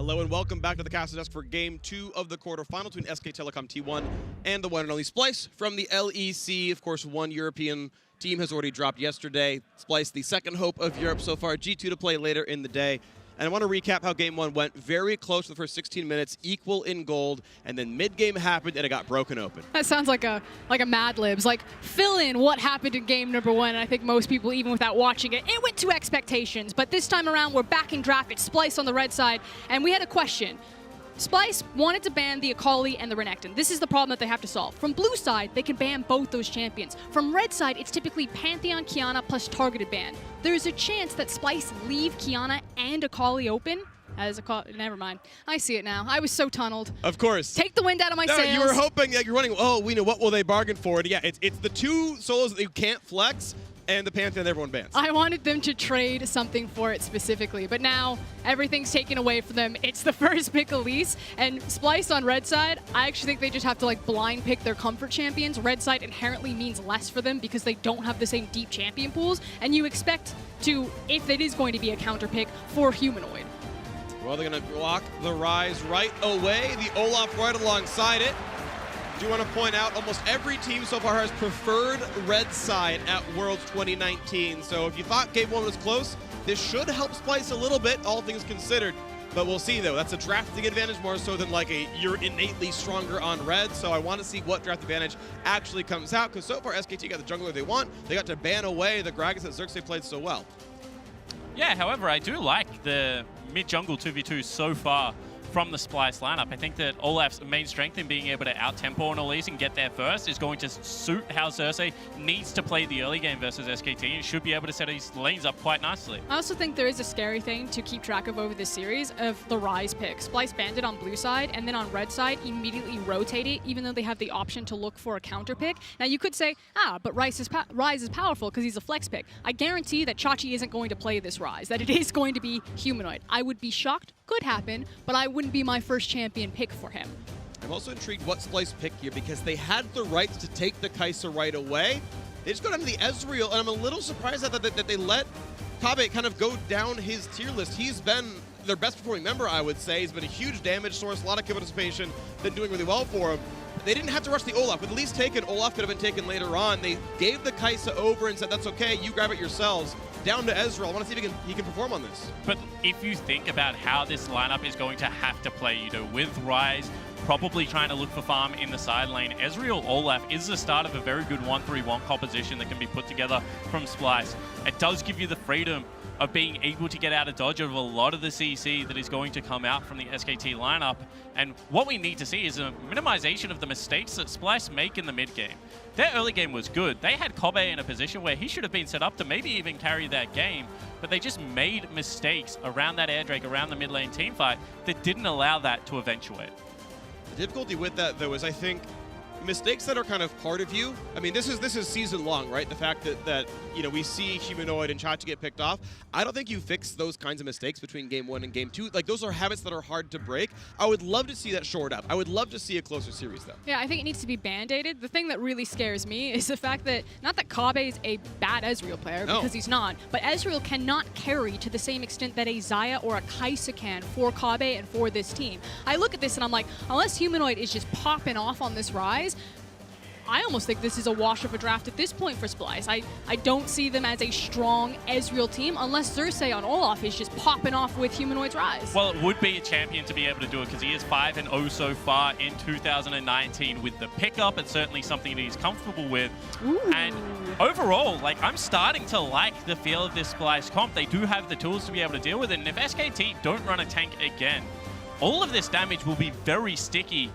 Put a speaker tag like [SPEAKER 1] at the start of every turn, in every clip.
[SPEAKER 1] Hello and welcome back to the Castle Desk for Game 2 of the quarterfinal between SK Telecom T1 and the one and only Splyce from the LEC. Of course, one European team has already dropped yesterday. Splyce, the second hope of Europe so far. G2 to play later in the day. And I want to recap how Game 1 went. Very close to the first 16 minutes, equal in gold, and then mid-game happened and it got broken open.
[SPEAKER 2] That sounds like a Mad Libs. Like, fill in what happened in game number 1, and I think most people, even without watching it, it went to expectations. But this time around, we're back in draft. It's Splyce on the red side, and we had a question. Splyce wanted to ban the Akali and the Renekton. This is the problem that they have to solve. From blue side, they can ban both those champions. From red side, it's typically Pantheon, Qiyana plus targeted ban. There's a chance that Splyce leave Qiyana and Akali open. Never mind. I see it now. I was so tunneled.
[SPEAKER 1] Of course.
[SPEAKER 2] Take the wind out of my sails.
[SPEAKER 1] You were hoping that you're running, oh, we know what will they bargain for. And yeah, it's the two solos that you can't flex and the Pantheon everyone bans.
[SPEAKER 2] I wanted them to trade something for it specifically, but now everything's taken away from them. It's the first pick Elise, and Splyce on red side, I actually think they just have to like blind pick their comfort champions. Red side inherently means less for them because they don't have the same deep champion pools, and you expect to, if it is going to be a counter pick, for Humanoid.
[SPEAKER 1] Well, they're going to block the Ryze right away. The Olaf right alongside it. I do want to point out almost every team so far has preferred red side at Worlds 2019. So if you thought Game 1 was close, this should help Splyce a little bit, all things considered. But we'll see, though. That's a drafting advantage more so than like you're innately stronger on red. So I want to see what draft advantage actually comes out. Because so far, SKT got the jungler they want. They got to ban away the Gragas that Xerxe played so well.
[SPEAKER 3] Yeah, however, I do like the mid-jungle 2v2 so far from the Splyce lineup. I think that Olaf's main strength in being able to out-tempo an Elise and get there first is going to suit how Xerxe needs to play the early game versus SKT and should be able to set his lanes up quite nicely.
[SPEAKER 2] I also think there is a scary thing to keep track of over this series of the Ryze pick. Splyce banned it on blue side, and then on red side immediately rotate it, even though they have the option to look for a counter pick. Now you could say, but Ryze is powerful because he's a flex pick. I guarantee that Chachi isn't going to play this Ryze, that it is going to be Humanoid. I would be shocked, could happen, but I wouldn't be my first champion pick for him.
[SPEAKER 1] I'm also intrigued what Splyce picked here because they had the rights to take the Kai'Sa right away. They just go down to the Ezreal, and I'm a little surprised that they let Kobbe kind of go down his tier list. He's been their best performing member, I would say. He's been a huge damage source, a lot of kill participation, been doing really well for him. They didn't have to rush the Olaf. With at least taken, Olaf could have been taken later on. They gave the Kai'Sa over and said, that's okay, you grab it yourselves. Down to Ezreal. I want to see if he can perform on this.
[SPEAKER 3] But if you think about how this lineup is going to have to play, with Ryze probably trying to look for farm in the side lane, Ezreal Olaf is the start of a very good 1-3-1 composition that can be put together from Splyce. It does give you the freedom of being able to get out of dodge of a lot of the CC that is going to come out from the SKT lineup. And what we need to see is a minimization of the mistakes that Splyce make in the mid game. Their early game was good. They had Kobbe in a position where he should have been set up to maybe even carry that game, but they just made mistakes around that air drake, around the mid lane team fight that didn't allow that to eventuate.
[SPEAKER 1] The difficulty with that, though, is I think mistakes that are kind of part of you. I mean, this is season long, right? The fact that we see Humanoid and Chachi get picked off. I don't think you fix those kinds of mistakes between Game 1 and Game 2. Like, those are habits that are hard to break. I would love to see that shored up. I would love to see a closer series, though.
[SPEAKER 2] Yeah, I think it needs to be band-aided. The thing that really scares me is the fact that, not that Kobbe is a bad Ezreal player, because he's not, but Ezreal cannot carry to the same extent that a Xayah or a Kai'Sa can for Kobbe and for this team. I look at this and I'm like, unless Humanoid is just popping off on this Ryze, I almost think this is a wash of a draft at this point for Splyce. I don't see them as a strong Ezreal team unless Xerxe on Olaf is just popping off with Humanoid's Ryze.
[SPEAKER 3] Well, it would be a champion to be able to do it because he is 5-0 so far in 2019 with the pickup. It's certainly something that he's comfortable with.
[SPEAKER 2] Ooh.
[SPEAKER 3] And overall, I'm starting to like the feel of this Splyce comp. They do have the tools to be able to deal with it. And if SKT don't run a tank again, all of this damage will be very sticky.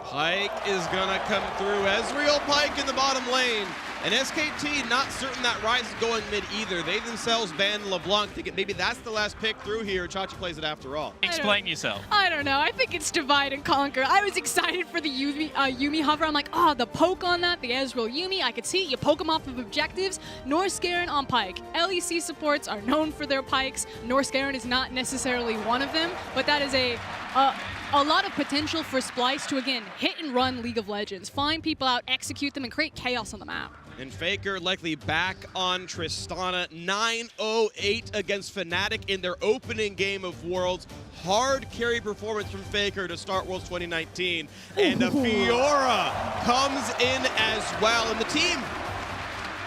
[SPEAKER 1] Pyke is gonna come through. Ezreal Pyke in the bottom lane. And SKT not certain that Ryze is going mid either. They themselves banned LeBlanc, thinking maybe that's the last pick through here. Chachi plays it after all.
[SPEAKER 3] Explain yourself.
[SPEAKER 2] I don't know. I think it's divide and conquer. I was excited for the Yuumi hover. I'm like, the poke on that, the Ezreal Yuumi. I could see it. You poke them off of objectives. Norskeren on Pyke. LEC supports are known for their Pykes. Norskeren is not necessarily one of them, but that is a lot of potential for Splyce to, again, hit and run League of Legends. Find people out, execute them, and create chaos on the map.
[SPEAKER 1] And Faker likely back on Tristana. 9-0-8 against Fnatic in their opening game of Worlds. Hard carry performance from Faker to start Worlds 2019. And a Fiora comes in as well. And the team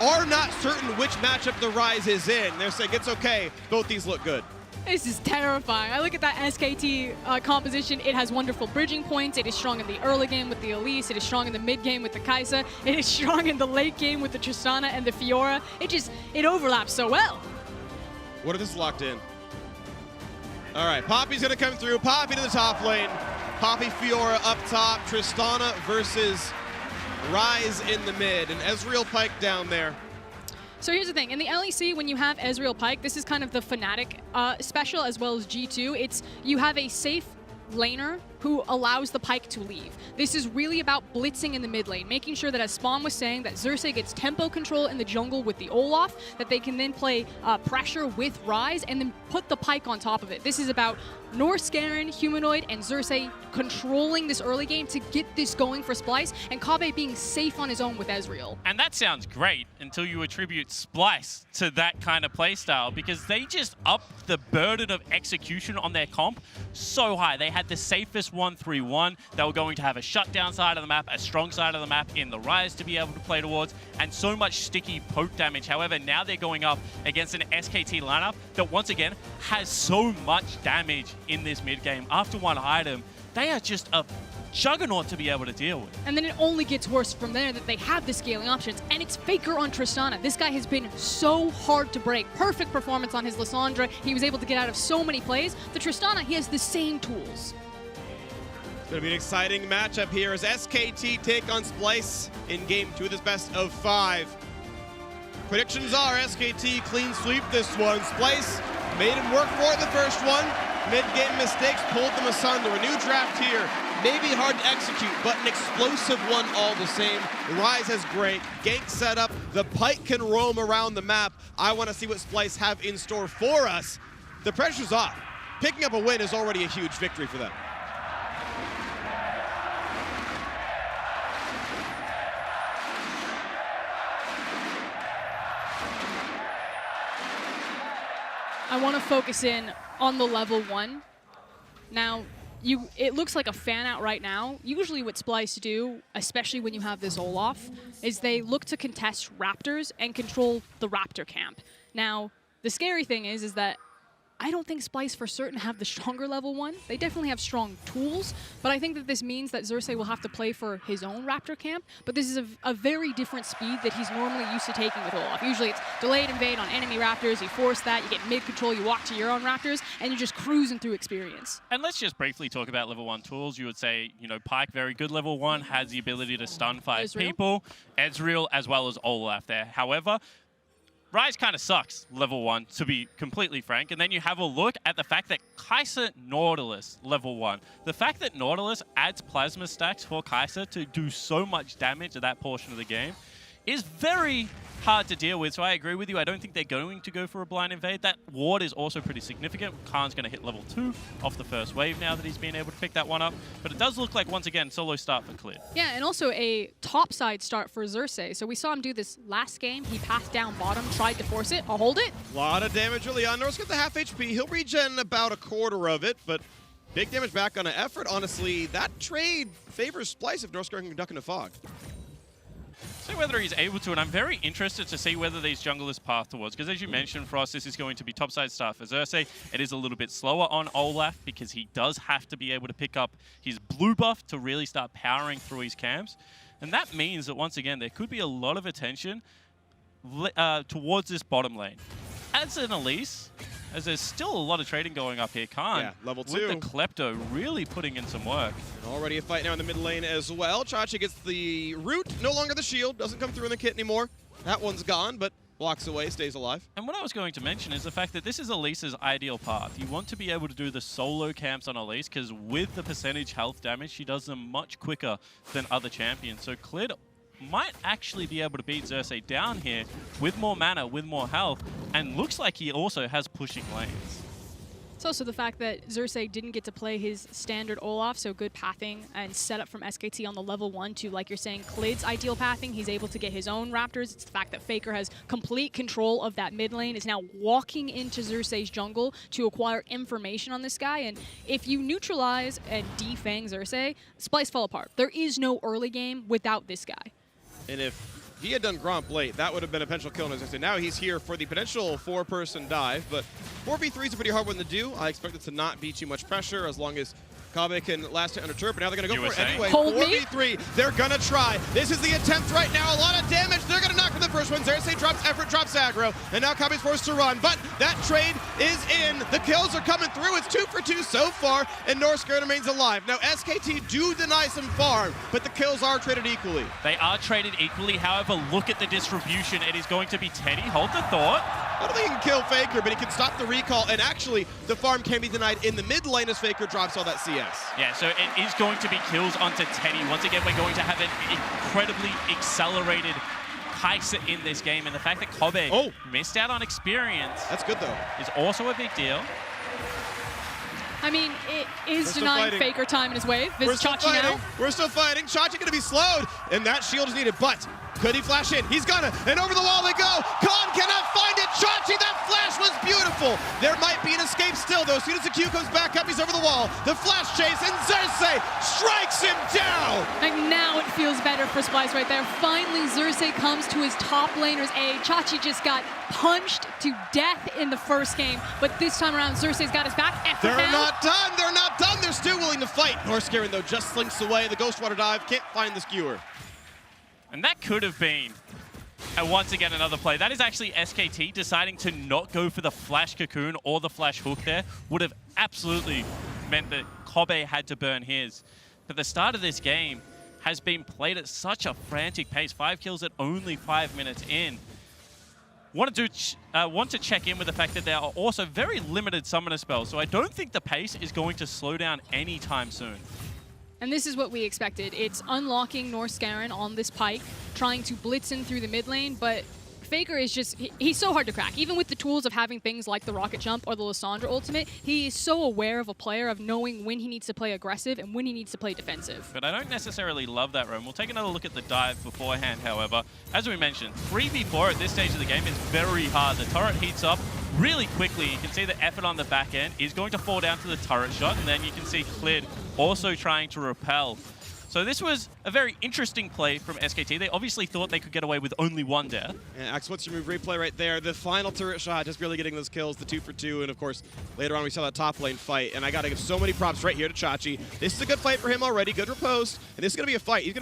[SPEAKER 1] are not certain which matchup the Ryze is in. They're saying it's okay, both these look good.
[SPEAKER 2] This is terrifying. I look at that SKT composition. It has wonderful bridging points. It is strong in the early game with the Elise. It is strong in the mid game with the Kai'Sa. It is strong in the late game with the Tristana and the Fiora. It overlaps so well.
[SPEAKER 1] What if this is locked in? All right, Poppy's gonna come through. Poppy to the top lane. Poppy, Fiora up top. Tristana versus Ryze in the mid. And Ezreal Pyke down there.
[SPEAKER 2] So here's the thing, in the LEC, when you have Ezreal Pyke, this is kind of the Fnatic special as well as G2. You have a safe laner who allows the Pyke to leave. This is really about blitzing in the mid lane, making sure that, as Spawn was saying, that Xerxe gets tempo control in the jungle with the Olaf, that they can then play pressure with Ryze and then put the Pyke on top of it. This is about Norskeren, Humanoid, and Xerxe controlling this early game to get this going for Splyce, and Kobbe being safe on his own with Ezreal.
[SPEAKER 3] And that sounds great until you attribute Splyce to that kind of playstyle, because they just upped the burden of execution on their comp so high. They had the safest 1-3-1. They were going to have a shutdown side of the map, a strong side of the map in the Ryze to be able to play towards, and so much sticky poke damage. However, now they're going up against an SKT lineup that, once again, has so much damage in this mid game. After one item, they are just a juggernaut to be able to deal with.
[SPEAKER 2] And then it only gets worse from there that they have the scaling options, and it's Faker on Tristana. This guy has been so hard to break. Perfect performance on his Lissandra. He was able to get out of so many plays. The Tristana, he has the same tools.
[SPEAKER 1] It's going to be an exciting matchup here as SKT take on Splyce in Game 2 of this best of 5. Predictions are SKT clean sweep this one. Splyce made him work for it the first one. Mid-game mistakes pulled them asunder. A new draft here. Maybe hard to execute, but an explosive one all the same. Ryze has great gank setup. The Pyke can roam around the map. I want to see what Splyce have in store for us. The pressure's off. Picking up a win is already a huge victory for them.
[SPEAKER 2] I want to focus in on the level 1. Now, it looks like a fan out right now. Usually what Splyce do, especially when you have this Olaf, is they look to contest Raptors and control the Raptor camp. Now, the scary thing is that I don't think Splyce for certain have the stronger level 1. They definitely have strong tools, but I think that this means that Xerxe will have to play for his own Raptor camp, but this is a very different speed that he's normally used to taking with Olaf. Usually it's delayed invade on enemy Raptors, you force that, you get mid-control, you walk to your own Raptors, and you're just cruising through experience.
[SPEAKER 3] And let's just briefly talk about level 1 tools. You would say, you know, Pyke, very good level 1, has the ability to stun 5 people. Ezreal, as well as Olaf there. However, Ryze kind of sucks, level 1, to be completely frank. And then you have a look at the fact that Kai'Sa Nautilus, level 1. The fact that Nautilus adds plasma stacks for Kai'Sa to do so much damage at that portion of the game is very hard to deal with. So I agree with you. I don't think they're going to go for a blind invade. That ward is also pretty significant. Khan's going to hit level 2 off the first wave now that he's been able to pick that one up. But it does look like, once again, solo start for Clid.
[SPEAKER 2] Yeah, and also a topside start for Xerxe. So we saw him do this last game. He passed down bottom, tried to force it. I'll hold it.
[SPEAKER 1] A lot of damage early on. Norse got the half HP. He'll regen about a quarter of it, but big damage back on an effort. Honestly, that trade favors Splyce if Norskeren can duck in a fog.
[SPEAKER 3] See whether he's able to, and I'm very interested to see whether these junglers path towards, because as you mentioned, Frost, this is going to be topside start for Xerxe. It is a little bit slower on Olaf because he does have to be able to pick up his blue buff to really start powering through his camps. And that means that, once again, there could be a lot of attention towards this bottom lane. As an Elise, as there's still a lot of trading going up here, Khan,
[SPEAKER 1] yeah, level 2.
[SPEAKER 3] with the Klepto really putting in some work.
[SPEAKER 1] And already a fight now in the mid lane as well. Chachi gets the root, no longer the shield, doesn't come through in the kit anymore. That one's gone, but walks away, stays alive.
[SPEAKER 3] And what I was going to mention is the fact that this is Elise's ideal path. You want to be able to do the solo camps on Elise, because with the percentage health damage, she does them much quicker than other champions. So Clid might actually be able to beat Xerxe down here with more mana, with more health, and looks like he also has pushing lanes.
[SPEAKER 2] It's also the fact that Xerxe didn't get to play his standard Olaf, so good pathing and setup from SKT on the level 1 to, like you're saying, Clid's ideal pathing. He's able to get his own Raptors. It's the fact that Faker has complete control of that mid lane, is now walking into Xerxe's jungle to acquire information on this guy. And if you neutralize and defang Xerxe, Splyce fell apart. There is no early game without this guy.
[SPEAKER 1] And if he had done Gromp late, that would have been a potential kill. And as I said, now he's here for the potential 4-person dive, but 4v3 is a pretty hard one to do. I expect it to not be too much pressure as long as Kobbe can last it under turret, but now they're going to go for it anyway.
[SPEAKER 2] Hold
[SPEAKER 1] 4v3, they're going to try. This is the attempt right now. A lot of damage. They're going to knock for the first one. Xerxe drops effort, drops aggro, and now Kobbe's forced to run. But that trade is in. The kills are coming through. It's 2 for 2 so far, and Norskeren remains alive. Now, SKT do deny some farm, but the kills are traded equally.
[SPEAKER 3] They are traded equally. However, look at the distribution. It is going to be Teddy. Hold the thought.
[SPEAKER 1] I don't think he can kill Faker, but he can stop the recall, and actually, the farm can be denied in the mid lane as Faker drops all that CS.
[SPEAKER 3] Yeah, so it is going to be kills onto Teddy. Once again, we're going to have an incredibly accelerated Kai'Sa in this game, and the fact that Kobbe missed out on experience,
[SPEAKER 1] that's good though,
[SPEAKER 3] is also a big deal.
[SPEAKER 2] I mean, it is denying Faker time in his wave. Vizicsacsi now.
[SPEAKER 1] We're still fighting. Chachi going to be slowed, and that shield is needed, but could he flash in? He's gonna, and over the wall they go. Khan cannot find it. Chachi, that flash was beautiful. There might be an escape still, though. As soon as the Q comes back up, he's over the wall. The flash chase, and Xerxe strikes him down.
[SPEAKER 2] Like, now it feels better for Splyce right there. Finally, Xerxe comes to his top laner's aid. Chachi just got punched to death in the first game, but this time around, Xerxe's got his back.
[SPEAKER 1] They're not done. They're not done. They're still willing to fight. Norskeren, though, just slinks away. The Ghost Water dive can't find the skewer.
[SPEAKER 3] And that could have been, once again, another play. That is actually SKT deciding to not go for the Flash Cocoon or the Flash Hook there. Would have absolutely meant that Kobbe had to burn his. But the start of this game has been played at such a frantic pace. 5 kills at only 5 minutes in. Want to check in with the fact that there are also very limited summoner spells, so I don't think the pace is going to slow down anytime soon.
[SPEAKER 2] And this is what we expected. It's unlocking Norskeren on this Pyke, trying to blitz in through the mid lane, but Faker is just, he's so hard to crack. Even with the tools of having things like the Rocket Jump or the Lissandra ultimate, he is so aware of a player, of knowing when he needs to play aggressive and when he needs to play defensive.
[SPEAKER 3] But I don't necessarily love that roam. We'll take another look at the dive beforehand, however. As we mentioned, 3v4 at this stage of the game is very hard. The turret heats up really quickly. You can see the effort on the back end is going to fall down to the turret shot, and then you can see Clid also trying to repel. So this was a very interesting play from SKT. They obviously thought they could get away with only one death.
[SPEAKER 1] And Axe, what's your move replay right there? The final turret shot, just really getting those kills, the 2 for 2, and of course, later on we saw that top lane fight, and I gotta give so many props right here to Chachi. This is a good fight for him already, good riposte, and this is gonna be a fight. He's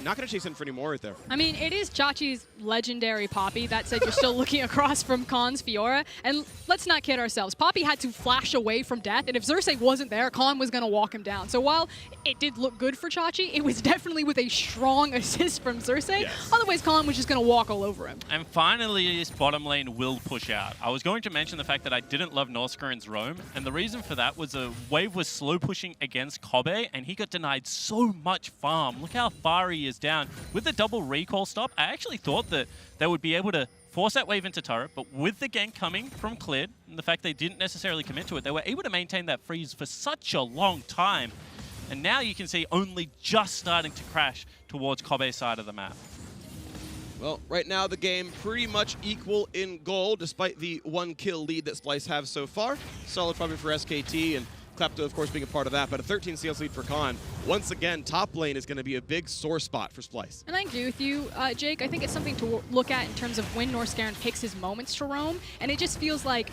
[SPEAKER 1] not gonna chase in for any more right there.
[SPEAKER 2] I mean, it is Chachi's legendary Poppy. That said, you're still looking across from Khan's Fiora, and let's not kid ourselves. Poppy had to flash away from death, and if Xerxe wasn't there, Khan was gonna walk him down. So while it did look good for Chachi, it was definitely with a strong assist from Xerxe.
[SPEAKER 1] Yes.
[SPEAKER 2] Otherwise, Khan was just gonna walk all over him.
[SPEAKER 3] And finally, this bottom lane will push out. I was going to mention the fact that I didn't love Norskeren's roam, and the reason for that was a wave was slow pushing against Kobbe, and he got denied so much farm. Look how far he is down. With the double recall stop, I actually thought that they would be able to force that wave into turret, but with the gank coming from Clid, and the fact they didn't necessarily commit to it, they were able to maintain that freeze for such a long time. And now you can see only just starting to crash towards Kobbe's side of the map.
[SPEAKER 1] Well, right now the game pretty much equal in goal, despite the 1 kill lead that Splyce have so far. Solid probably for SKT, and Klepto, of course, being a part of that, but a 13 CS lead for Khan. Once again, top lane is going to be a big sore spot for Splyce.
[SPEAKER 2] And I agree with you, Jake. I think it's something to look at in terms of when Norskeren picks his moments to roam, and it just feels like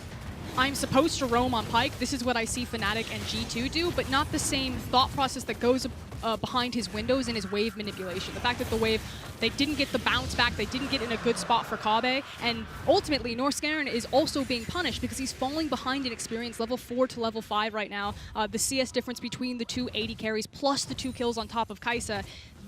[SPEAKER 2] I'm supposed to roam on Pyke. This is what I see Fnatic and G2 do, but not the same thought process that goes behind his windows and his wave manipulation. The fact that the wave, they didn't get the bounce back, they didn't get in a good spot for Kobbe, and ultimately Norskeren is also being punished because he's falling behind in experience, level 4 to level 5 right now. The CS difference between the two AD carries plus the 2 kills on top of Kai'Sa,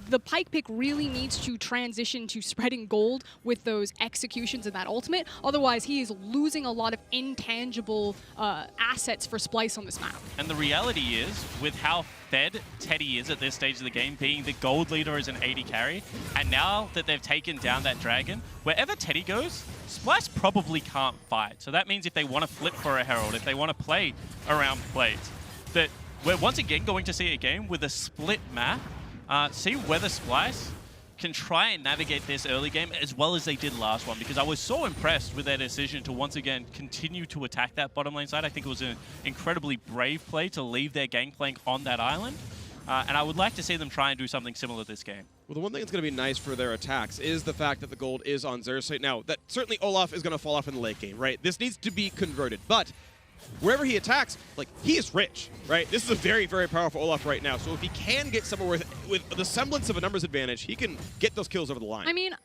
[SPEAKER 2] the Pyke pick really needs to transition to spreading gold with those executions and that ultimate. Otherwise, he is losing a lot of intangible assets for Splyce on this map.
[SPEAKER 3] And the reality is, with how fed Teddy is at this stage of the game, being the gold leader as an AD carry, and now that they've taken down that dragon, wherever Teddy goes, Splyce probably can't fight. So that means if they want to flip for a Herald, if they want to play around plates, that we're once again going to see a game with a split map. See whether Splyce can try and navigate this early game as well as they did last one, because I was so impressed with their decision to once again continue to attack that bottom lane side. I think it was an incredibly brave play to leave their gangplank on that island. And I would like to see them try and do something similar this game.
[SPEAKER 1] Well, the one thing that's going to be nice for their attacks is the fact that the gold is on Xerxe. Now, that certainly Olaf is going to fall off in the late game, right? This needs to be converted, but wherever he attacks, like, he is rich, right? This is a very, very powerful Olaf right now. So if he can get somewhere with the semblance of a numbers advantage, he can get those kills over the line.
[SPEAKER 2] I mean,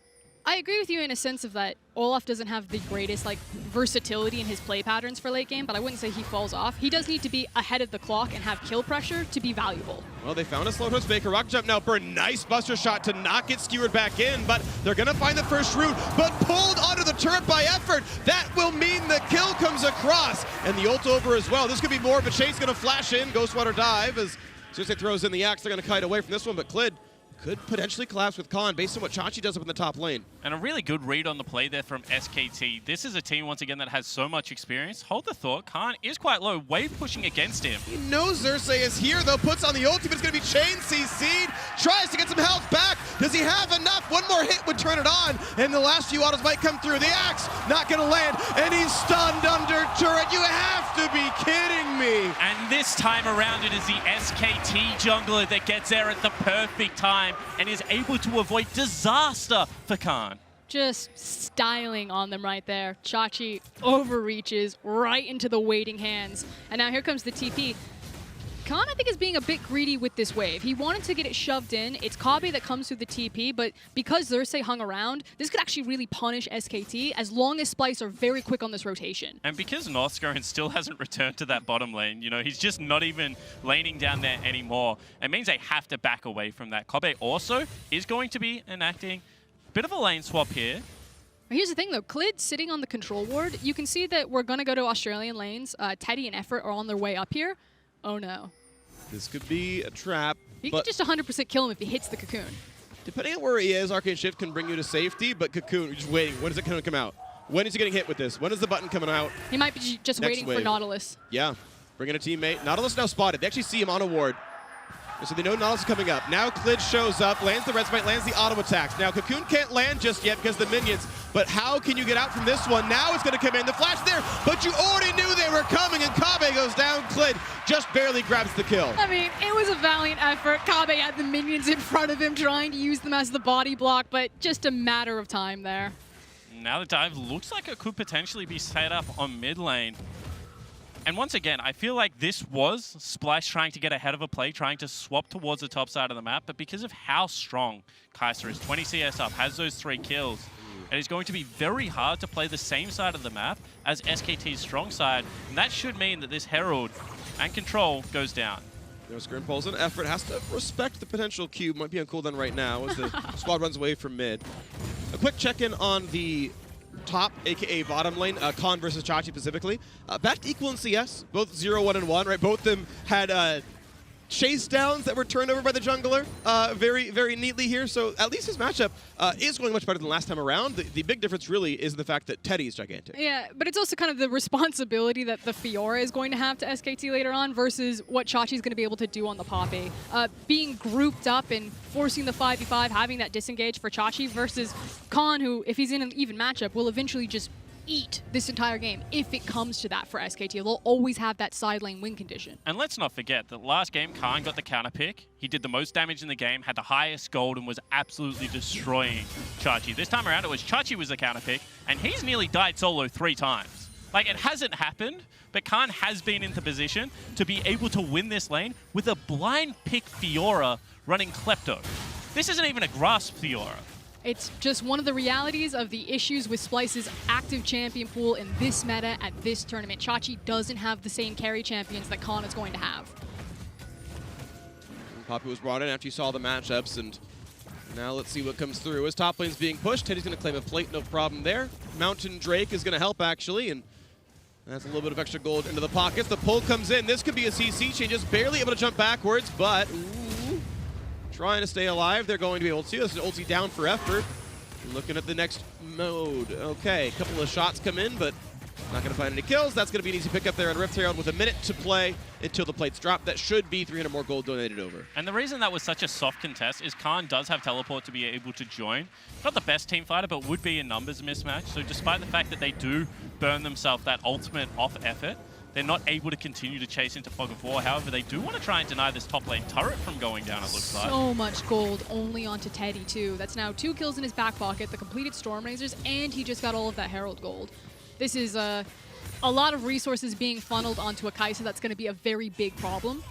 [SPEAKER 2] I agree with you in a sense of that Olaf doesn't have the greatest like versatility in his play patterns for late game, but I wouldn't say he falls off. He does need to be ahead of the clock and have kill pressure to be valuable.
[SPEAKER 1] Well, they found a slow toast faker. Rock jump now for a nice buster shot to not get skewered back in, but they're going to find the first root, but pulled onto the turret by effort. That will mean the kill comes across, and the ult over as well. This could be more of a chase, going to flash in, Ghostwater dive as Xerxe throws in the axe. They're going to kite away from this one, but Clid could potentially collapse with Khan based on what Chachi does up in the top lane.
[SPEAKER 3] And a really good read on the play there from SKT. This is a team, once again, that has so much experience. Hold the thought, Khan is quite low. Wave pushing against him.
[SPEAKER 1] He knows Xerxe is here, though. Puts on the ultimate. It's going to be chain CC'd. Tries to get some health back. Does he have enough? One more hit would turn it on, and the last few autos might come through. The axe not going to land, and he's stunned under turret. You have to be kidding me.
[SPEAKER 3] And this time around, it is the SKT jungler that gets there at the perfect time and is able to avoid disaster for Khan.
[SPEAKER 2] Just styling on them right there. Chachi overreaches right into the waiting hands. And now here comes the TP. Khan, I think, is being a bit greedy with this wave. He wanted to get it shoved in. It's Kobbe that comes through the TP, but because Xerxe hung around, this could actually really punish SKT as long as Splyce are very quick on this rotation.
[SPEAKER 3] And because Norskeren still hasn't returned to that bottom lane, you know, he's just not even laning down there anymore. It means they have to back away from that. Kobbe also is going to be enacting a bit of a lane swap here.
[SPEAKER 2] Here's the thing, though. Clid sitting on the control ward. You can see that we're going to go to Australian lanes. Teddy and Effort are on their way up here. Oh, no.
[SPEAKER 1] This could be a trap.
[SPEAKER 2] He could just 100% kill him if he hits the cocoon.
[SPEAKER 1] Depending on where he is, Arcane Shift can bring you to safety, but Cocoon, you're just waiting. When is it going to come out? When is he getting hit with this? When is the button coming out?
[SPEAKER 2] He might be just waiting for Nautilus.
[SPEAKER 1] Yeah, bringing a teammate. Nautilus now spotted. They actually see him on a ward. So they know Nautilus is coming up. Now Clid shows up, lands the red smite, lands the auto attacks. Now Cocoon can't land just yet because of the minions, but how can you get out from this one? Now it's going to come in. The flash there, but you already knew they were coming, and Kobbe goes down. Clid just barely grabs the kill.
[SPEAKER 2] I mean, it was a valiant effort. Kobbe had the minions in front of him trying to use them as the body block, but just a matter of time there.
[SPEAKER 3] Now the dive looks like it could potentially be set up on mid lane. And once again, I feel like this was Splyce trying to get ahead of a play, trying to swap towards the top side of the map, but because of how strong Kai'Sa is, 20 CS up, has those 3 kills, it is going to be very hard to play the same side of the map as SKT's strong side, and that should mean that this Herald and control goes down.
[SPEAKER 1] Norskeren pulls in. Effort has to respect the potential cube. Might be on cooldown right now as the squad runs away from mid. A quick check-in on the top, aka bottom lane, Khan versus Chachi specifically. Back to equal in CS, both 0, 1, and 1, right? Both of them had chase downs that were turned over by the jungler very, very neatly here. So at least his matchup is going much better than last time around. The big difference really is the fact that Teddy is gigantic.
[SPEAKER 2] Yeah, but it's also kind of the responsibility that the Fiora is going to have to SKT later on versus what Chachi's going to be able to do on the Poppy. Being grouped up and forcing the 5v5, having that disengage for Chachi versus Khan, who, if he's in an even matchup, will eventually just eat this entire game if it comes to that for SKT. They'll always have that side lane win condition.
[SPEAKER 3] And let's not forget that last game, Khan got the counter pick. He did the most damage in the game, had the highest gold, and was absolutely destroying Chachi. This time around, it was Chachi was the counter pick, and he's nearly died solo 3 times. Like, it hasn't happened, but Khan has been in the position to be able to win this lane with a blind pick Fiora running Klepto. This isn't even a grasp Fiora.
[SPEAKER 2] It's just one of the realities of the issues with Splyce's active champion pool in this meta at this tournament. Chachi doesn't have the same carry champions that Khan is going to have.
[SPEAKER 1] Poppy was brought in after you saw the matchups, and Now let's see what comes through. As top lane's being pushed, Teddy's going to claim a plate, no problem there. Mountain Drake is going to help, actually, and that's a little bit of extra gold into the pockets. The pull comes in. This could be a CC chain, just barely able to jump backwards, but trying to stay alive. They're going to be able to. This is ulti down for effort. Looking at the next mode. Okay, a couple of shots come in, but not going to find any kills. That's going to be an easy pickup there on Rift Herald with a minute to play until the plates drop. That should be 300 more gold donated over. And
[SPEAKER 3] the reason that was such a soft contest is Khan does have teleport to be able to join. Not the best team fighter, but would be a numbers mismatch. So despite the fact that they do burn themselves that ultimate off effort, they're not able to continue to chase into Fog of War. However, they do want to try and deny this top lane turret from going down, it looks like.
[SPEAKER 2] So much gold only onto Teddy, too. That's now 2 kills in his back pocket, the completed Storm Razors, and he just got all of that Herald gold. This is a lot of resources being funneled onto a Kai'Sa. That's going to be a very big problem.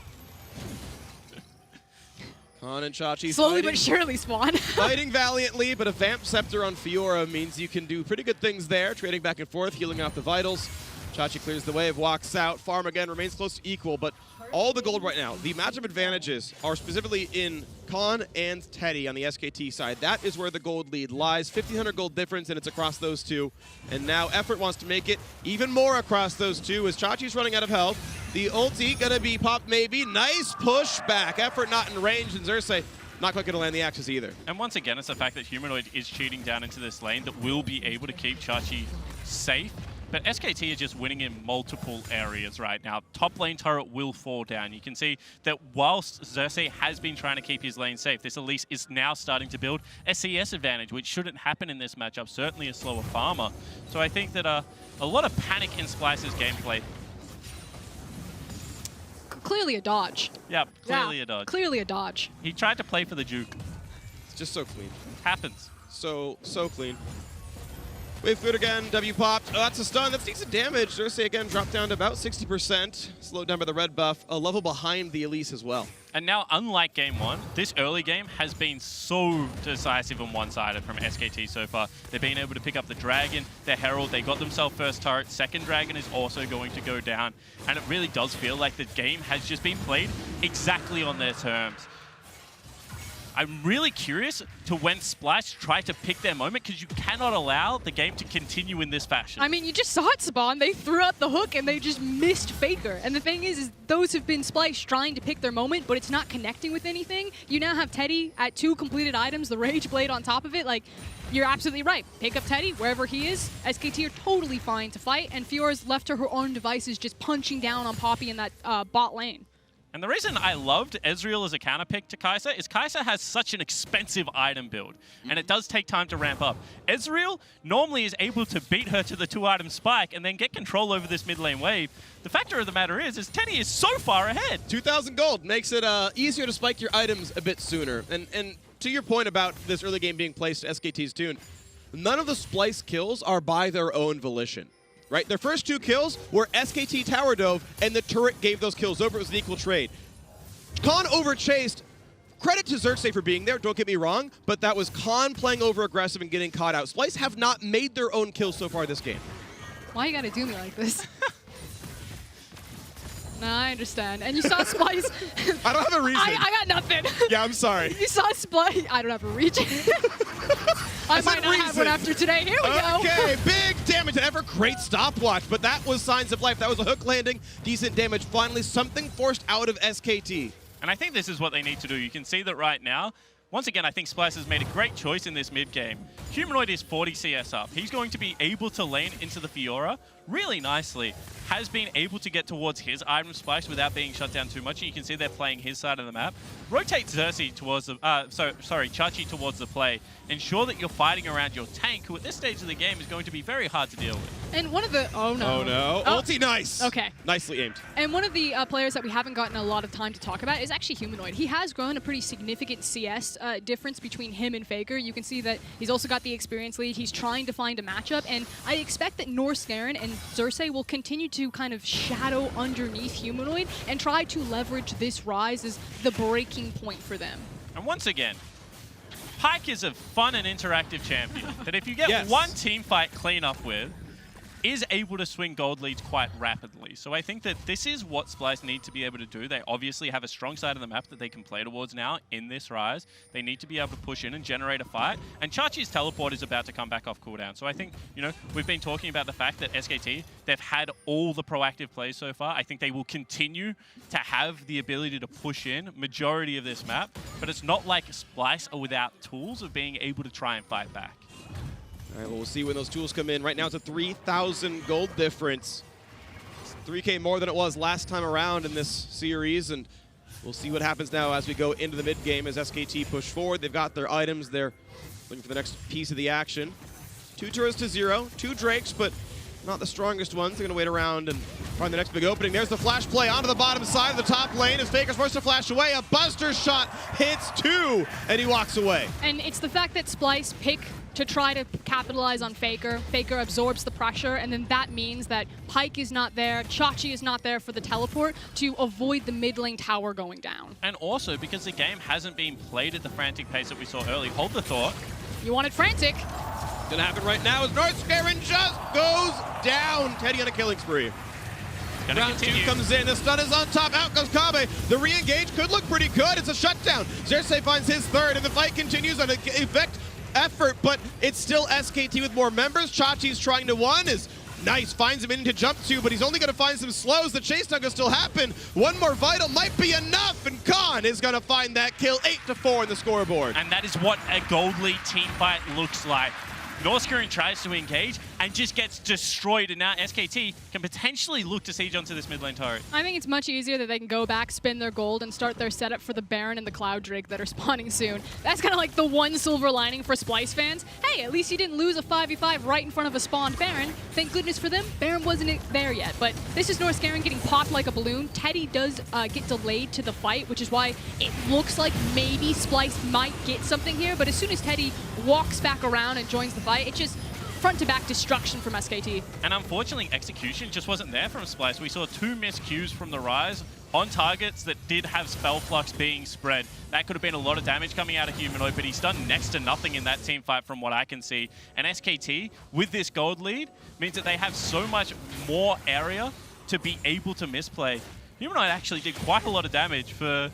[SPEAKER 1] Khan and Chachi
[SPEAKER 2] slowly but surely spawn.
[SPEAKER 1] Fighting valiantly, but a Vamp Scepter on Fiora means you can do pretty good things there, trading back and forth, healing out the vitals. Chachi clears the wave, walks out. Farm again remains close to equal, but all the gold right now, the matchup advantages are specifically in Khan and Teddy on the SKT side. That is where the gold lead lies. 1,500 gold difference, and it's across those two. And now Effort wants to make it even more across those two as Chachi's running out of health. The ulti gonna be popped maybe. Nice push back. Effort not in range, and Xerxe not quite gonna land the axes either.
[SPEAKER 3] And once again, it's the fact that Humanoid is cheating down into this lane that will be able to keep Chachi safe. But SKT is just winning in multiple areas right now. Top lane turret will fall down. You can see that whilst Xerxe has been trying to keep his lane safe, this Elise is now starting to build a CS advantage, which shouldn't happen in this matchup, certainly a slower farmer. So I think that a lot of panic in Splyce's gameplay.
[SPEAKER 2] Clearly a dodge.
[SPEAKER 3] Yeah, clearly a dodge.
[SPEAKER 2] Clearly a dodge.
[SPEAKER 3] He tried to play for the juke.
[SPEAKER 1] It's just so clean.
[SPEAKER 3] Happens.
[SPEAKER 1] So clean. Wave food again, W popped. Oh, that's a stun. That's decent damage. Xerxe again dropped down to about 60%. Slowed down by the red buff. A level behind the Elise as well.
[SPEAKER 3] And now, unlike game one, this early game has been so decisive and one-sided from SKT so far. They've been able to pick up the Dragon, the Herald. They got themselves first turret. Second Dragon is also going to go down. And it really does feel like the game has just been played exactly on their terms. I'm really curious to when Splyce try to pick their moment, because you cannot allow the game to continue in this fashion.
[SPEAKER 2] I mean, you just saw it spawn. They threw out the hook and they just missed Faker. And the thing is those have been Splyce trying to pick their moment, but it's not connecting with anything. You now have Teddy at 2 completed items, the Rage Blade on top of it. Like, you're absolutely right. Pick up Teddy wherever he is. SKT are totally fine to fight, and Fiora's left to her own devices just punching down on Poppy in that bot lane.
[SPEAKER 3] And the reason I loved Ezreal as a counter pick to Kai'Sa is Kai'Sa has such an expensive item build, and it does take time to ramp up. Ezreal normally is able to beat her to the 2-item spike and then get control over this mid lane wave. The factor of the matter is Teddy is so far ahead.
[SPEAKER 1] 2,000 gold makes it easier to spike your items a bit sooner. And to your point about this early game being placed to SKT's tune, none of the Splyce kills are by their own volition. Right? Their first 2 kills were SKT tower dove, and the turret gave those kills over. It was an equal trade. Khan overchased. Credit to Xerxe for being there, don't get me wrong, but that was Khan playing over aggressive and getting caught out. Splyce have not made their own kills so far this game.
[SPEAKER 2] Why you gotta do me like this? No, I understand. And you saw Splyce.
[SPEAKER 1] I don't have a reason.
[SPEAKER 2] I got nothing.
[SPEAKER 1] Yeah, I'm sorry.
[SPEAKER 2] You saw Splyce. I don't have a reach. I might not have one after today. Here we go.
[SPEAKER 1] Okay, big damage. And ever great stopwatch, but that was signs of life. That was a hook landing. Decent damage. Finally, something forced out of SKT.
[SPEAKER 3] And I think this is what they need to do. You can see that right now. Once again, I think Splyce has made a great choice in this mid game. Humanoid is 40 CS up. He's going to be able to lane into the Fiora really nicely. Has been able to get towards his item Splyce without being shut down too much. And you can see they're playing his side of the map. Rotate Xerxe towards the, Chachi towards the play. Ensure that you're fighting around your tank, who at this stage of the game is going to be very hard to deal with.
[SPEAKER 2] And one of the, oh no.
[SPEAKER 1] Oh no, ulti nice.
[SPEAKER 2] Okay.
[SPEAKER 1] Nicely aimed.
[SPEAKER 2] And one of the players that we haven't gotten a lot of time to talk about is actually Humanoid. He has grown a pretty significant CS difference between him and Faker. You can see that he's also got the experience lead. He's trying to find a matchup, and I expect that Norskeren and Xerxe will continue to kind of shadow underneath Humanoid and try to leverage this Ryze as the breaking point for them.
[SPEAKER 3] And once again, Pyke is a fun and interactive champion that if you get one team fight clean up with, is able to swing gold leads quite rapidly. So I think that this is what Splyce need to be able to do. They obviously have a strong side of the map that they can play towards now in this Ryze. They need to be able to push in and generate a fight. And Chachi's teleport is about to come back off cooldown. So I think, you know, we've been talking about the fact that SKT, they've had all the proactive plays so far. I think they will continue to have the ability to push in majority of this map, but it's not like Splyce are without tools of being able to try and fight back.
[SPEAKER 1] All right, well, we'll see when those tools come in. Right now, it's a 3,000 gold difference. It's 3K more than it was last time around in this series, and we'll see what happens now as we go into the mid game as SKT push forward. They've got their items. They're looking for the next piece of the action. 2 turrets to 0, 2 Drakes, but not the strongest ones. They're going to wait around and find the next big opening. There's the flash play onto the bottom side of the top lane as Faker's forced to flash away. A buster shot hits 2, and he walks away.
[SPEAKER 2] And it's the fact that Splyce pick to try to capitalize on Faker. Faker absorbs the pressure, and then that means that Pyke is not there, Chachi is not there for the teleport to avoid the mid lane tower going down.
[SPEAKER 3] And also, because the game hasn't been played at the frantic pace that we saw early, hold the thought.
[SPEAKER 2] You want it frantic.
[SPEAKER 1] Gonna happen right now as Norskeren just goes down. Teddy on a killing spree. Round 2 comes in, the stun is on top, out goes Kobbe. The re-engage could look pretty good, it's a shutdown. Xerxe finds his 3rd, and the fight continues on an effort, but it's still SKT with more members. Chachi's trying to 1, is nice, finds him into jump 2, but he's only gonna find some slows. The chase down can still happen. 1 more vital might be enough, and Khan is gonna find that kill, 8-4 on the scoreboard.
[SPEAKER 3] And that is what a gold lead team fight looks like. Norskeren tries to engage and just gets destroyed, and now SKT can potentially look to siege onto this mid lane turret.
[SPEAKER 2] I think it's much easier that they can go back, spin their gold, and start their setup for the Baron and the Cloud Drake that are spawning soon. That's kind of like the one silver lining for Splyce fans. Hey, at least you didn't lose a 5v5 right in front of a spawned Baron. Thank goodness for them, Baron wasn't there yet. But this is Norskeren getting popped like a balloon. Teddy does get delayed to the fight, which is why it looks like maybe Splyce might get something here. But as soon as Teddy walks back around and joins the fight, it's just front-to-back destruction from SKT.
[SPEAKER 3] And unfortunately, execution just wasn't there from Splyce. We saw 2 missed Qs from the Ryze on targets that did have spell flux being spread. That could have been a lot of damage coming out of Humanoid, but he's done next to nothing in that team fight from what I can see. And SKT, with this gold lead, means that they have so much more area to be able to misplay. Humanoid actually did quite a lot of damage for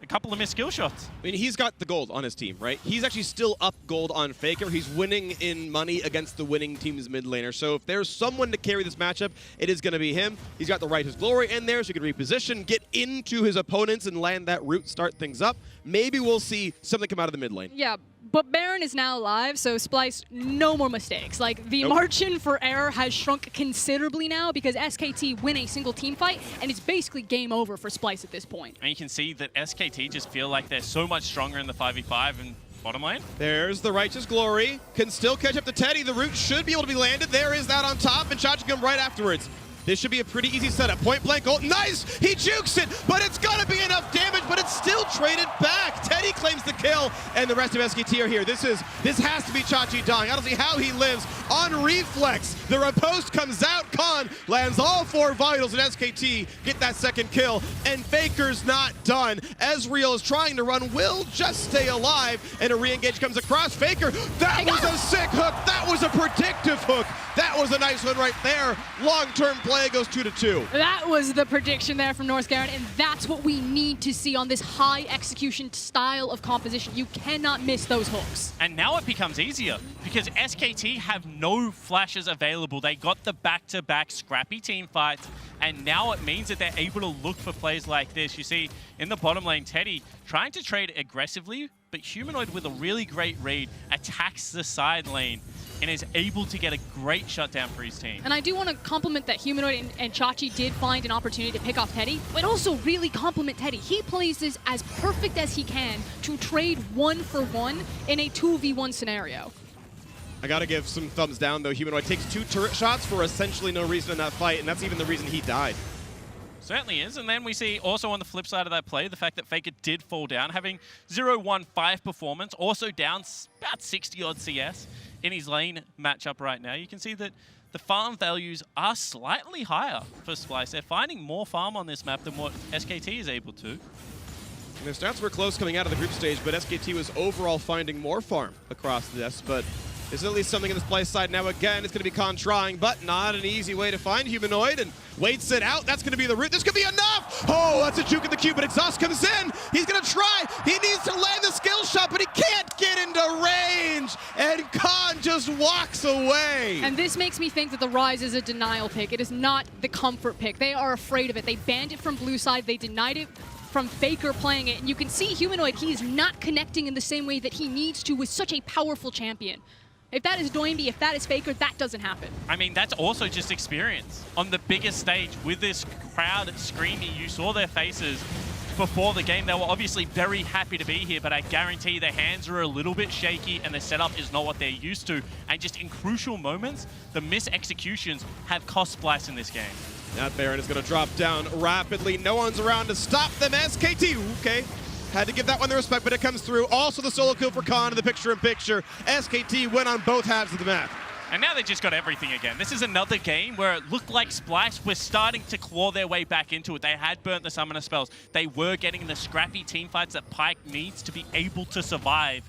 [SPEAKER 3] a couple of missed skill shots.
[SPEAKER 1] I mean, he's got the gold on his team, right? He's actually still up gold on Faker. He's winning in money against the winning team's mid laner. So if there's someone to carry this matchup, it is going to be him. He's got the Righteous Glory in there, so he can reposition, get into his opponents, and land that root, start things up. Maybe we'll see something come out of the mid lane.
[SPEAKER 2] Yeah, but Baron is now live, so Splyce, no more mistakes. Like, the margin for error has shrunk considerably now because SKT win a single team fight, and it's basically game over for Splyce at this point.
[SPEAKER 3] And you can see that SKT just feel like they're so much stronger in the 5v5 and bottom lane.
[SPEAKER 1] There's the Righteous Glory. Can still catch up to Teddy. The root should be able to be landed. There is that on top, and Chachi come right afterwards. This should be a pretty easy setup. Point blank ult. Nice! He jukes it, but it's gonna be enough damage, but it's still traded back. Teddy claims the kill, and the rest of SKT are here. This has to be Chachi dying. I don't see how he lives on reflex. The riposte comes out. Khan lands all 4 vitals, and SKT get that 2nd kill, and Faker's not done. Ezreal is trying to run, will just stay alive, and a re-engage comes across. Faker, that was a sick hook. That was a predictive hook. That was a nice one right there. Long-term play goes 2-2.
[SPEAKER 2] That was the prediction there from Norskeren, and that's what we need to see on this high execution style of composition. You cannot miss those hooks.
[SPEAKER 3] And now it becomes easier because SKT have no flashes available. They got the back-to-back scrappy team fights, and now it means that they're able to look for plays like this. You see in the bottom lane, Teddy trying to trade aggressively, but Humanoid with a really great read attacks the side lane and is able to get a great shutdown for his team.
[SPEAKER 2] And I do want to compliment that Humanoid and Chachi did find an opportunity to pick off Teddy, but also really compliment Teddy. He plays this as perfect as he can to trade 1-for-1 in a 2v1 scenario.
[SPEAKER 1] I gotta give some thumbs down though. Humanoid takes 2 turret shots for essentially no reason in that fight, and that's even the reason he died.
[SPEAKER 3] Certainly is, and then we see also on the flip side of that play, the fact that Faker did fall down, having 0-1-5 performance, also down about 60-odd CS in his lane matchup right now. You can see that the farm values are slightly higher for Splyce. They're finding more farm on this map than what SKT is able to.
[SPEAKER 1] And their stats were close coming out of the group stage, but SKT was overall finding more farm across this, but There's at least something in the Splyce side now. Again, it's going to be Khan trying, but not an easy way to find Humanoid, and waits it out. That's going to be the route. This could be enough! Oh, that's a juke in the queue, but Exhaust comes in. He's going to try. He needs to land the skill shot, but he can't get into range, and Khan just walks away.
[SPEAKER 2] And this makes me think that the Ryze is a denial pick. It is not the comfort pick. They are afraid of it. They banned it from blue side. They denied it from Faker playing it, and you can see Humanoid, he is not connecting in the same way that he needs to with such a powerful champion. If that is Doinby, if that is Faker, that doesn't happen.
[SPEAKER 3] I mean, that's also just experience. On the biggest stage, with this crowd screaming, you saw their faces before the game. They were obviously very happy to be here, but I guarantee their hands are a little bit shaky and the setup is not what they're used to. And just in crucial moments, the mis-executions have cost Splyce in this game.
[SPEAKER 1] That Baron is going to drop down rapidly. No one's around to stop them. SKT, okay. Had to give that one the respect, but it comes through. Also the solo kill for Khan in the picture-in-picture. SKT went on both halves of the map.
[SPEAKER 3] And now they just got everything again. This is another game where it looked like Splyce were starting to claw their way back into it. They had burnt the summoner spells. They were getting the scrappy team fights that Pyke needs to be able to survive.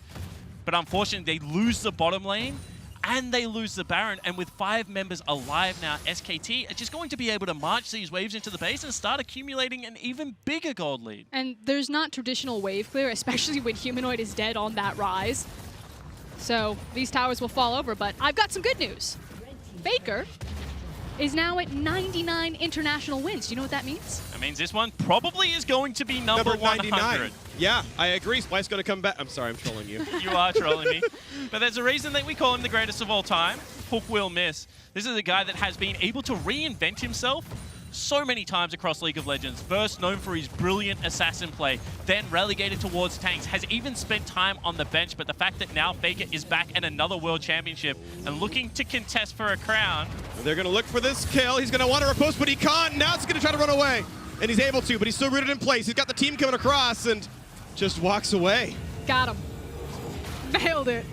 [SPEAKER 3] But unfortunately, they lose the bottom lane and they lose the Baron. And with 5 members alive now, SKT are just going to be able to march these waves into the base and start accumulating an even bigger gold lead.
[SPEAKER 2] And there's not traditional wave clear, especially when Humanoid is dead on that Ryze. So these towers will fall over, but I've got some good news. Faker is now at 99 international wins. Do you know what that means?
[SPEAKER 3] That means this one probably is going to be number 100.
[SPEAKER 1] Yeah, I agree. Splyce going to come back. I'm sorry, I'm trolling you.
[SPEAKER 3] You are trolling me. But there's a reason that we call him the greatest of all time. Hook will miss. This is a guy that has been able to reinvent himself so many times across League of Legends. First known for his brilliant assassin play, then relegated towards tanks, has even spent time on the bench, but the fact that now Faker is back at another world championship and looking to contest for a crown.
[SPEAKER 1] They're going to look for this kill. He's going to want to riposte, but he can't. Now it's going to try to run away. And he's able to, but he's still rooted in place. He's got the team coming across and just walks away.
[SPEAKER 2] Got him. Nailed it.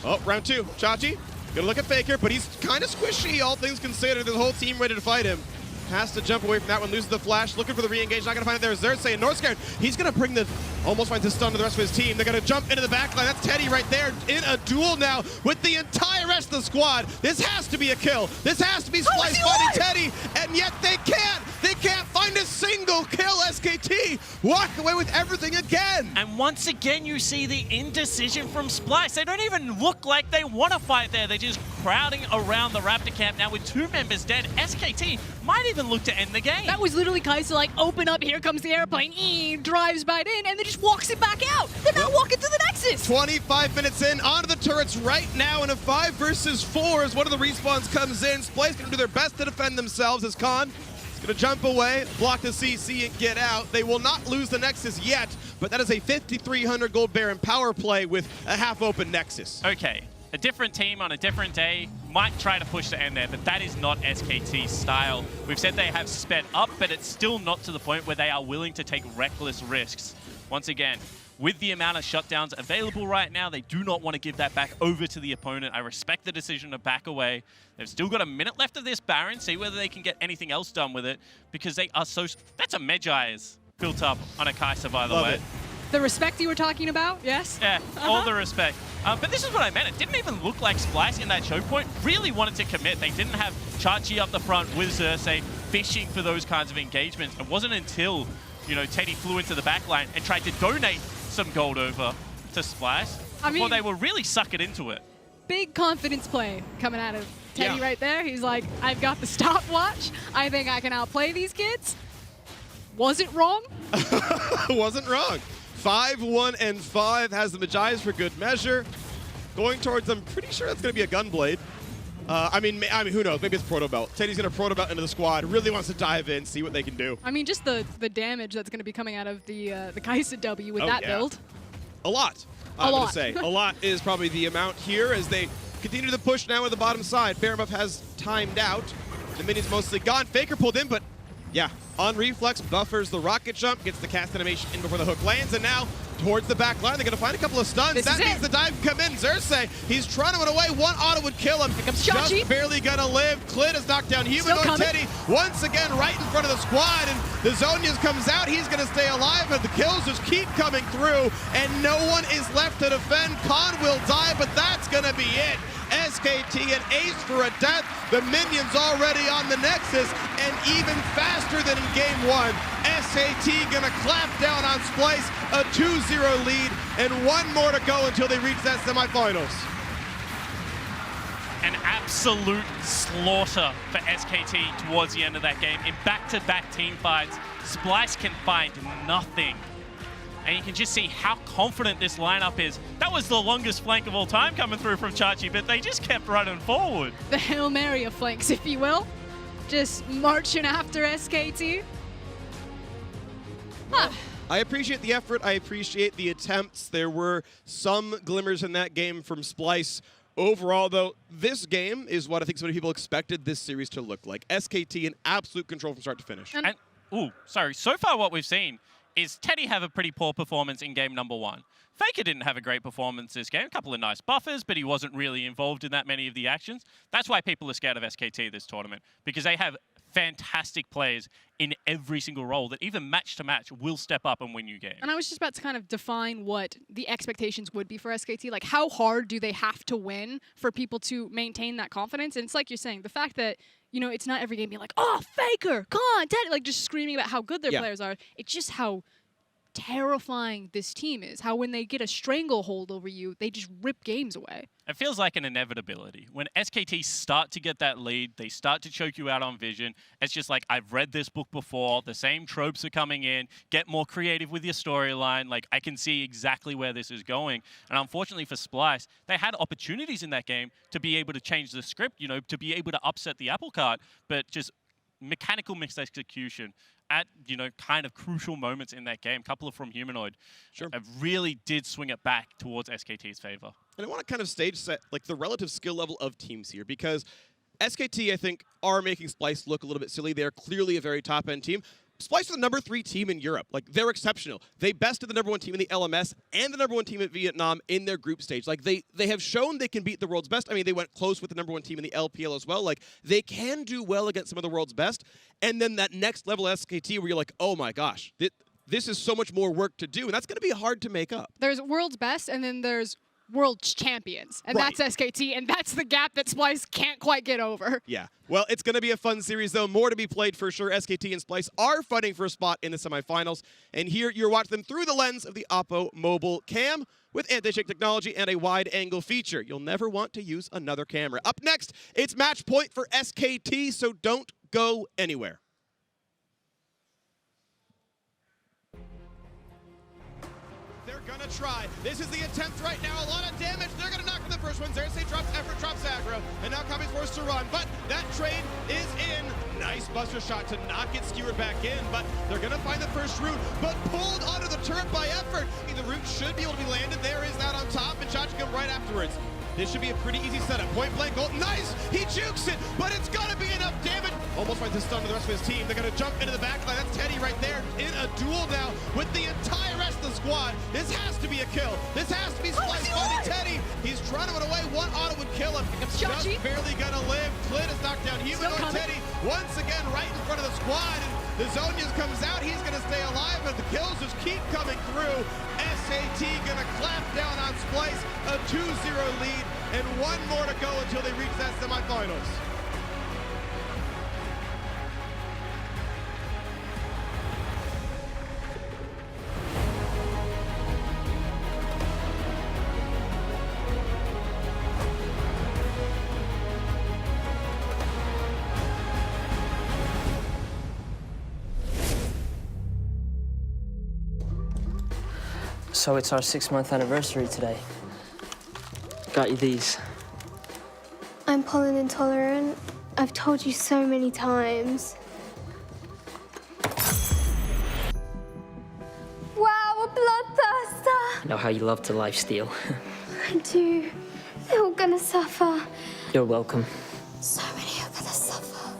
[SPEAKER 1] Oh, round 2. Chachi, gonna look at Faker, but he's kind of squishy, all things considered. There's a whole team ready to fight him. Has to jump away from that one, loses the flash, looking for the re-engage, not gonna find it there. Xerxe and Norskeren, he's gonna bring the, almost finds the stun to the rest of his team. They're gonna jump into the backline. That's Teddy right there in a duel now with the entire rest of the squad. This has to be a kill. This has to be Splyce fighting Teddy, and yet they can't. They can't find a single kill. SKT walk away with everything again.
[SPEAKER 3] And once again, you see the indecision from Splyce. They don't even look like they want to fight there. They're just crowding around the Raptor camp now with 2 members dead. SKT might even look to end the game.
[SPEAKER 2] That was literally Kai'Sa like, open up, here comes the airplane, drives right in, and then just walks it back out. They're not walking through the Nexus.
[SPEAKER 1] 25 minutes in, onto the turrets right now in a 5 versus 4 as one of the respawns comes in. Splyce gonna do their best to defend themselves as Khan is gonna jump away, block the CC and get out. They will not lose the Nexus yet, but that is a 5,300 gold Baron power play with a half-open Nexus.
[SPEAKER 3] Okay. A different team on a different day might try to push the end there, but that is not SKT's style. We've said they have sped up, but it's still not to the point where they are willing to take reckless risks. Once again, with the amount of shutdowns available right now, they do not want to give that back over to the opponent. I respect the decision to back away. They've still got a minute left of this Baron, see whether they can get anything else done with it, because they are so... That's a Medjai's built up on a Kai'Sa, by the way.
[SPEAKER 2] It. The respect you were talking about, yes?
[SPEAKER 3] Yeah, all the respect. But this is what I meant. It didn't even look like Splyce in that choke point really wanted to commit. They didn't have Chachi up the front with Xerxe fishing for those kinds of engagements. It wasn't until, you know, Teddy flew into the backline and tried to donate some gold over to Splyce before they were really sucking into it.
[SPEAKER 2] Big confidence play coming out of Teddy right there. He's like, I've got the stopwatch. I think I can outplay these kids. Wasn't wrong.
[SPEAKER 1] Wasn't wrong. 5-1-5 has the Medjai's for good measure. Going towards them, pretty sure that's going to be a Gunblade. I mean, who knows? Maybe it's Proto Belt. Teddy's going to Proto Belt into the squad. Really wants to dive in, see what they can do.
[SPEAKER 2] I mean, just the damage that's going to be coming out of the Kai'Sa W with that build.
[SPEAKER 1] A lot. I'm going to say. A lot is probably the amount here as they continue to push now at the bottom side. Baron buff has timed out. The minions mostly gone. Faker pulled in, but yeah, on reflex, buffers the rocket jump, gets the cast animation in before the hook lands, and now towards the back line. They're going to find a couple of stuns. That means the dive can come in. Xerxe, he's trying to run away. One auto would kill him. Just barely going to live. Clid has knocked down Humanoid. Teddy once again right in front of the squad, and the Zonias comes out. He's going to stay alive, but the kills just keep coming through, and no one is left to defend. Khan will die, but that's going to be it. SKT and Ace for a death. The minions already on the Nexus, and even faster than in game one. SKT gonna clap down on Splyce, a 2-0 lead, and one more to go until they reach that semifinals.
[SPEAKER 3] An absolute slaughter for SKT towards the end of that game. In back-to-back team fights, Splyce can find nothing. And you can just see how confident this lineup is. That was the longest flank of all time coming through from Chachi, but they just kept running forward.
[SPEAKER 2] The Hail Mary of flanks, if you will. Just marching after SKT.
[SPEAKER 1] Well, I appreciate the effort. I appreciate the attempts. There were some glimmers in that game from Splyce. Overall, though, this game is what I think so many people expected this series to look like. SKT in absolute control from start to finish.
[SPEAKER 3] So far what we've seen is Teddy have a pretty poor performance in game number one. Faker didn't have a great performance this game. A couple of nice buffers, but he wasn't really involved in that many of the actions. That's why people are scared of SKT this tournament, because they have fantastic players in every single role that even match to match will step up and win you games.
[SPEAKER 2] And I was just about to kind of define what the expectations would be for SKT. Like, how hard do they have to win for people to maintain that confidence? And it's like you're saying, the fact that, you know, it's not every game being like, oh, Faker, come on, Teddy, like just screaming about how good their players are. It's just how terrifying this team is. How when they get a stranglehold over you, they just rip games away.
[SPEAKER 3] It feels like an inevitability. When SKT start to get that lead, they start to choke you out on vision. It's just like, I've read this book before. The same tropes are coming in. Get more creative with your storyline. Like, I can see exactly where this is going. And unfortunately for Splyce, they had opportunities in that game to be able to change the script, you know, to be able to upset the apple cart, but just mechanical misexecution at, you know, kind of crucial moments in that game. A couple of from Humanoid really did swing it back towards SKT's favor.
[SPEAKER 1] And I want to kind of stage set like the relative skill level of teams here, because SKT, I think, are making Splyce look a little bit silly. They're clearly a very top-end team. Splyce is the #3 team in Europe. Like, they're exceptional. They bested the #1 team in the LMS and the #1 team at Vietnam in their group stage. Like, they have shown they can beat the world's best. I mean, they went close with the #1 team in the LPL as well. Like, they can do well against some of the world's best. And then that next level SKT where you're like, oh my gosh, this is so much more work to do. And that's going to be hard to make up.
[SPEAKER 2] There's world's best, and then there's world champions, and that's SKT, and that's the gap that Splyce can't quite get over.
[SPEAKER 1] Yeah. Well, it's going to be a fun series, though. More to be played for sure. SKT and Splyce are fighting for a spot in the semifinals, and here you're watching them through the lens of the Oppo mobile cam with anti-shake technology and a wide-angle feature. You'll never want to use another camera. Up next, it's match point for SKT, so don't go anywhere. They're gonna try. This is the attempt right now. A lot of damage. They're gonna knock for the first one. Xerxe drops effort, drops aggro, and now Kobbe's forced to run. But that trade is in. Nice buster shot to not get skewered back in, but they're gonna find the first root, but pulled onto the turret by effort. The root should be able to be landed. There is that on top, and Chachi come right afterwards. This should be a pretty easy setup. Point blank goal. Nice! He jukes it, but it's gonna be enough damage. Almost finds the stun to the rest of his team. They're gonna jump into the back line. That's Teddy right there in a duel now with the entire rest of the squad. This has to be a kill. This has to be Splyce finding Teddy. He's trying to run away. One auto would kill him. Just barely gonna live. Clid is knocked down. Humanoid Teddy once again right in front of the squad. And the Zonias comes out. He's gonna stay alive, but the kills just keep coming through. SKT gonna clap down on Splyce, a 2-0 lead, and one more to go until they reach that semifinals.
[SPEAKER 4] So it's our 6-month anniversary today. Got you these.
[SPEAKER 5] I'm pollen intolerant. I've told you so many times. Wow, a bloodthirster!
[SPEAKER 4] I know how you love to lifesteal.
[SPEAKER 5] I do. They're all gonna suffer.
[SPEAKER 4] You're welcome.
[SPEAKER 5] So many are gonna suffer.